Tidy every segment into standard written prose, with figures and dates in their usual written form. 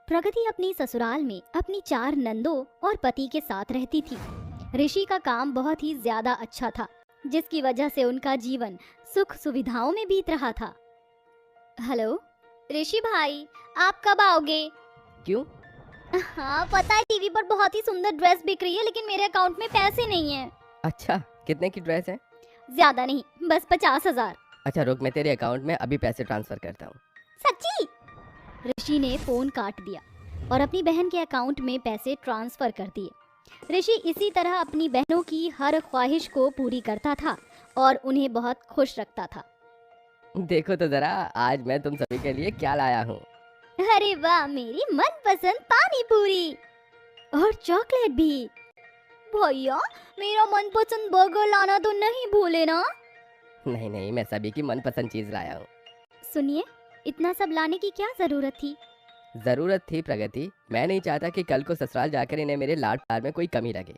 प्रगति अपनी ससुराल में अपनी 4 नंदों और पति के साथ रहती थी। ऋषि का काम बहुत ही ज्यादा अच्छा था, जिसकी वजह से उनका जीवन सुख सुविधाओं में बीत रहा था। हेलो ऋषि भाई, आप कब आओगे? क्यों? हाँ पता है, टीवी पर बहुत ही सुंदर ड्रेस बिक रही है, लेकिन मेरे अकाउंट में पैसे नहीं है। अच्छा, कितने की ड्रेस है? ज्यादा नहीं, बस 50,000। अच्छा रुक, मैं तेरे अकाउंट में अभी पैसे ट्रांसफर करता हूँ। सच्ची? ऋषि ने फोन काट दिया और अपनी बहन के अकाउंट में पैसे ट्रांसफर कर दिए। ऋषि इसी तरह अपनी बहनों की हर ख्वाहिश को पूरी करता था और उन्हें बहुत खुश रखता था। देखो तो जरा, आज मैं तुम सभी के लिए क्या लाया हूँ। अरे वाह, मेरी मनपसंद पानी पूरी और चॉकलेट भी। भैया, मेरा मनपसंद बर्गर लाना तो नहीं भूले ना। नहीं नहीं, मैं सभी की मनपसंद चीज लाया हूँ। सुनिए, इतना सब लाने की क्या जरूरत थी? जरूरत थी प्रगति, मैं नहीं चाहता कि कल को ससुराल जाकर इन्हें मेरे लाड प्यार में कोई कमी लगे।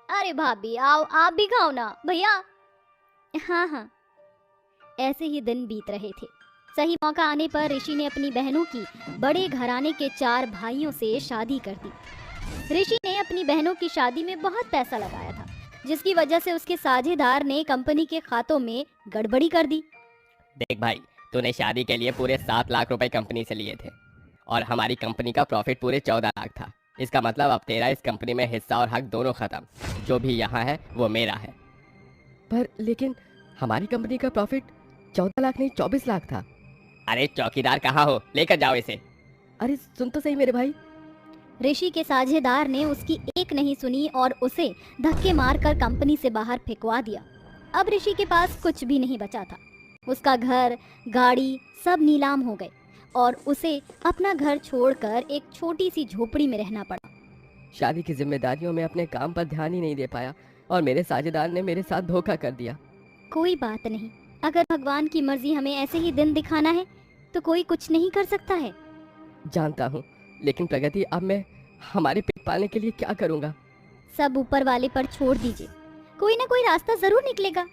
अरे भाभी, आओ आप भी खाओ ना। भैया। हाँ हाँ, ऐसे ही दिन बीत रहे थे। सही मौका आने पर ऋषि ने अपनी बहनों की बड़े घराने के 4 भाइयों से शादी कर दी। ऋषि ने अपनी बहनों की शादी में बहुत पैसा लगाया था, जिसकी वजह से उसके साझेदार ने कंपनी के खातों में गड़बड़ी कर दी। देख भाई, तूने शादी के लिए पूरे 7 लाख रुपए कंपनी से लिए थे और हमारी कंपनी का प्रॉफिट पूरे 14 लाख था। इसका मतलब अब तेरा इस कंपनी में हिस्सा और हक दोनों खत्म। जो भी यहाँ है वो मेरा है। पर लेकिन हमारी कंपनी का प्रॉफिट 14 लाख नहीं 24 लाख था। अरे चौकीदार कहाँ हो, लेकर जाओ इसे। अरे सुन तो सही मेरे भाई। ऋषि के साझेदार ने उसकी एक नहीं सुनी और उसे धक्के मारकर कंपनी से बाहर फेंकवा दिया। अब ऋषि के पास कुछ भी नहीं बचा था। उसका घर, गाड़ी सब नीलाम हो गए और उसे अपना घर छोड़कर एक छोटी सी झोपड़ी में रहना पड़ा। शादी की जिम्मेदारियों में अपने काम पर ध्यान ही नहीं दे पाया और मेरे साझेदार ने मेरे साथ धोखा कर दिया। कोई बात नहीं, अगर भगवान की मर्जी हमें ऐसे ही दिन दिखाना है तो कोई कुछ नहीं कर सकता है। जानता हूँ, लेकिन प्रगति अब मैं हमारे पेट पालने के लिए क्या करूँगा? सब ऊपर वाले पर छोड़ दीजिए, कोई ना कोई रास्ता जरूर निकलेगा।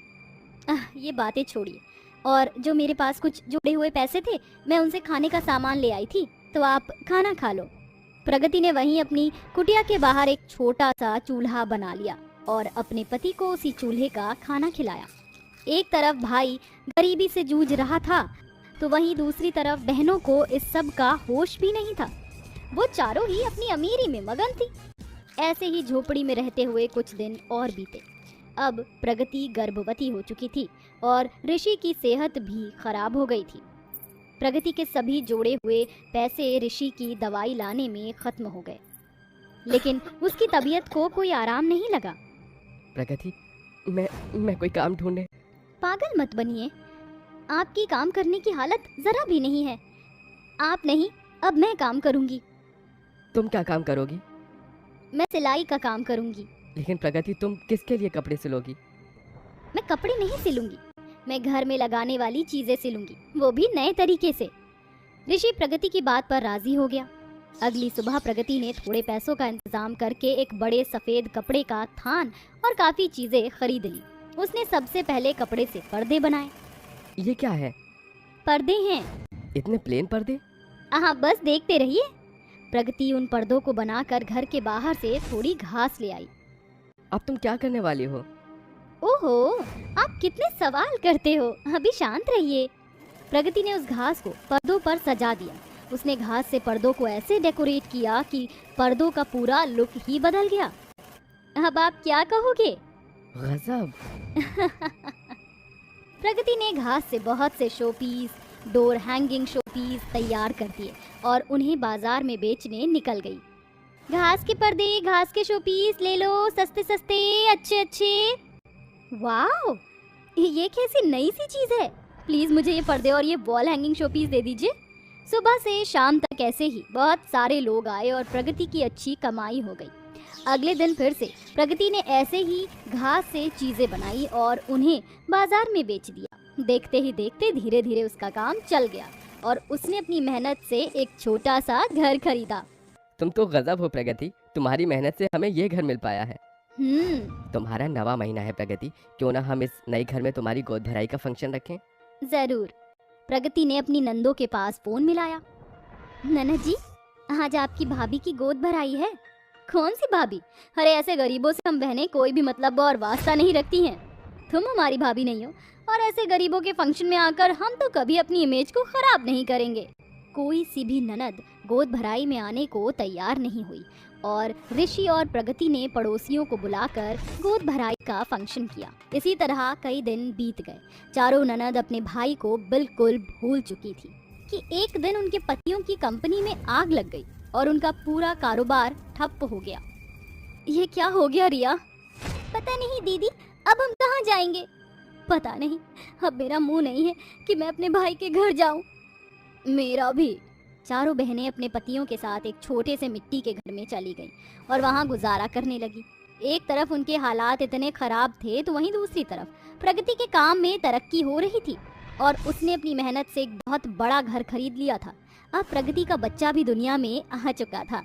ये बातें छोड़िए, और जो मेरे पास कुछ जुड़े हुए पैसे थे, मैं उनसे खाने का सामान ले आई थी, तो आप खाना खा लो। प्रगति ने वहीं अपनी कुटिया के बाहर एक छोटा सा चूल्हा बना लिया और अपने पति को उसी चूल्हे का खाना खिलाया। एक तरफ भाई गरीबी से जूझ रहा था, तो वहीं दूसरी तरफ बहनों को इस सब का होश भी नहीं था। वो चारों ही अपनी अमीरी में मगन थी। ऐसे ही झोपड़ी में रहते हुए कुछ दिन और बीते। अब प्रगति गर्भवती हो चुकी थी और ऋषि की सेहत भी खराब हो गई थी। प्रगति के सभी जोड़े हुए पैसे ऋषि की दवाई लाने में खत्म हो गए, लेकिन उसकी तबीयत को कोई आराम नहीं लगा। प्रगति, मैं कोई काम ढूंढे। पागल मत बनिए, आपकी काम करने की हालत जरा भी नहीं है। आप नहीं, अब मैं काम करूंगी। तुम क्या काम करोगी? मैं सिलाई का काम करूंगी। लेकिन प्रगति, तुम किसके लिए कपड़े सिलोगी? मैं कपड़े नहीं सिलूंगी, मैं घर में लगाने वाली चीजें सिलूंगी, वो भी नए तरीके से। ऋषि प्रगति की बात पर राजी हो गया। अगली सुबह प्रगति ने थोड़े पैसों का इंतजाम करके एक बड़े सफेद कपड़े का थान और काफी चीजें खरीद ली। उसने सबसे पहले कपड़े से पर्दे बनाए। ये क्या है? पर्दे हैं। इतने प्लेन पर्दे? हाँ, बस देखते रहिए। प्रगति उन पर्दों को बनाकर घर के बाहर से थोड़ी घास ले आई। अब तुम क्या करने वाली हो? ओहो, आप कितने सवाल करते हो, अभी शांत रहिए। प्रगति ने उस घास को पर्दों पर सजा दिया। उसने घास से पर्दों को ऐसे डेकोरेट किया कि पर्दों का पूरा लुक ही बदल गया। अब आप क्या कहोगे? गजब। प्रगति ने घास से बहुत से शोपीस, डोर हैंगिंग शोपीस तैयार कर दिए और उन्हें बाजार में बेचने निकल गई। घास के पर्दे, घास के शोपीस ले लो, सस्ते सस्ते, अच्छे अच्छे। वाओ, ये कैसी नई सी चीज है। प्लीज मुझे ये पर्दे और ये वॉल हैंगिंग शोपीस दे दीजिए। सुबह से शाम तक ऐसे ही बहुत सारे लोग आए और प्रगति की अच्छी कमाई हो गई। अगले दिन फिर से प्रगति ने ऐसे ही घास से चीजें बनाई और उन्हें बाजार में बेच दिया। देखते ही देखते धीरे धीरे उसका काम चल गया और उसने अपनी मेहनत से एक छोटा सा घर खरीदा। तुम तो गजब हो प्रगति, तुम्हारी मेहनत से हमें ये घर मिल पाया है। तुम्हारा 9वां महीना है प्रगति, क्यों ना हम इस नए घर में तुम्हारी गोद भराई का फंक्शन रखें? जरूर। प्रगति ने अपनी नंदों के पास फोन मिलाया। ननद जी, आज आपकी भाभी की गोद भराई है। कौन सी भाभी? अरे ऐसे गरीबों से हम बहनें कोई भी मतलब और वास्ता नहीं रखती हैं। तुम हमारी भाभी नहीं हो और ऐसे गरीबों के फंक्शन में आकर हम तो कभी अपनी इमेज को खराब नहीं करेंगे। कोई सी भी ननद गोद भराई में आने को तैयार नहीं हुई और ऋषि और प्रगति ने पड़ोसियों को बुलाकर गोद भराई का फंक्शन किया। इसी तरह कई दिन बीत गए। चारों ननद अपने भाई को बिल्कुल भूल चुकी थी कि एक दिन उनके पतियों की कंपनी में आग लग गई और उनका पूरा कारोबार ठप हो गया। ये क्या हो गया रिया? पता नहीं दीदी, अब हम कहाँ जाएंगे? पता नहीं, अब मेरा मुंह नहीं है कि मैं अपने भाई के घर जाऊं। मेरा भी। चारों बहनें अपने पतियों के साथ एक छोटे से मिट्टी के घर में चली गईं और वहां गुजारा करने लगी। एक तरफ उनके हालात इतने खराब थे तो वहीं दूसरी तरफ प्रगति के काम में तरक्की हो रही थी और उसने अपनी मेहनत से एक बहुत बड़ा घर खरीद लिया था। अब प्रगति का बच्चा भी दुनिया में आ चुका था।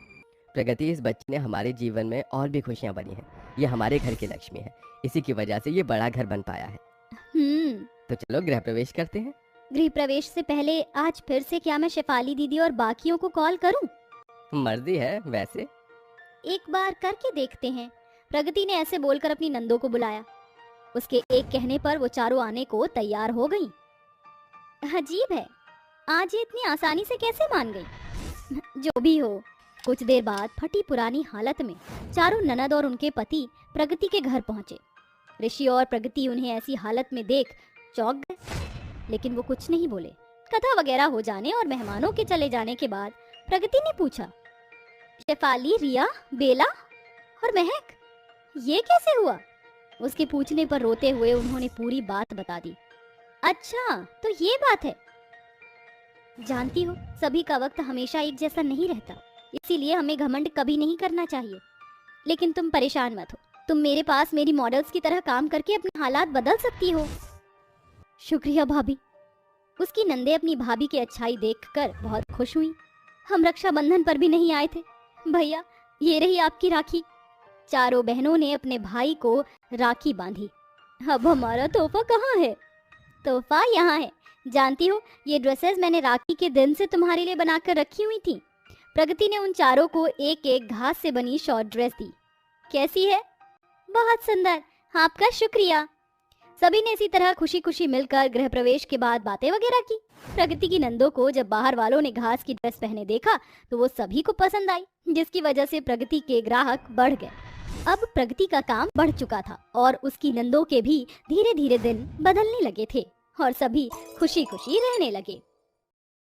प्रगति, इस बच्चे ने हमारे जीवन में और भी खुशियां बनी हैं। ये हमारे घर की लक्ष्मी है। इसी की वजह से ये बड़ा घर बन पाया है। तो चलो गृह प्रवेश करते हैं। गृह प्रवेश से पहले आज फिर से क्या मैं शेफाली दीदी और बाकियों को कॉल करूं? मर्जी है वैसे। एक बार करके देखते हैं। प्रगति ने ऐसे बोलकर अपनी नंदों को बुलाया। उसके एक कहने पर वो चारों आने को तैयार हो गईं। अजीब है, आज ये इतनी आसानी से कैसे मान गई? जो भी हो, कुछ देर बाद फटी पुरानी हालत में चारों ननद और उनके पति प्रगति के घर पहुंचे। ऋषि और प्रगति उन्हें ऐसी हालत में देख चौंक गए, लेकिन वो कुछ नहीं बोले। कथा वगैरह हो जाने और मेहमानों के चले जाने के बाद प्रगति ने पूछा, शेफाली, रिया, बेला और महक, ये कैसे हुआ? उसके पूछने पर रोते हुए उन्होंने पूरी बात बता दी। अच्छा, तो ये बात है। जानती हो, सभी का वक्त हमेशा एक जैसा नहीं रहता, इसीलिए हमें घमंड कभी नहीं करना चाहिए। लेकिन तुम परेशान मत हो, तुम मेरे पास मेरी मॉडल्स की तरह काम करके अपने हालात बदल सकती हो। शुक्रिया भाभी। उसकी नंदे अपनी भाभी की अच्छाई देखकर बहुत खुश हुई। हम रक्षाबंधन पर भी नहीं आए थे। भैया, ये रही आपकी राखी। चारों बहनों ने अपने भाई को राखी बांधी। अब हमारा तोहफा कहाँ है? तोहफा यहाँ है। जानती हो, ये ड्रेसेस मैंने राखी के दिन से तुम्हारे लिए बनाकर रखी हुई थी। प्रगति ने उन चारों को एक एक घास से बनी शॉर्ट ड्रेस दी। कैसी है? बहुत सुंदर, आपका शुक्रिया। सभी ने इसी तरह खुशी खुशी मिलकर गृह प्रवेश के बाद बातें वगैरह की। प्रगति की नंदों को जब बाहर वालों ने घास की ड्रेस पहने देखा तो वो सभी को पसंद आई, जिसकी वजह से प्रगति के ग्राहक बढ़ गए। अब प्रगति का काम बढ़ चुका था और उसकी नंदों के भी धीरे धीरे दिन बदलने लगे थे और सभी खुशी खुशी रहने लगे।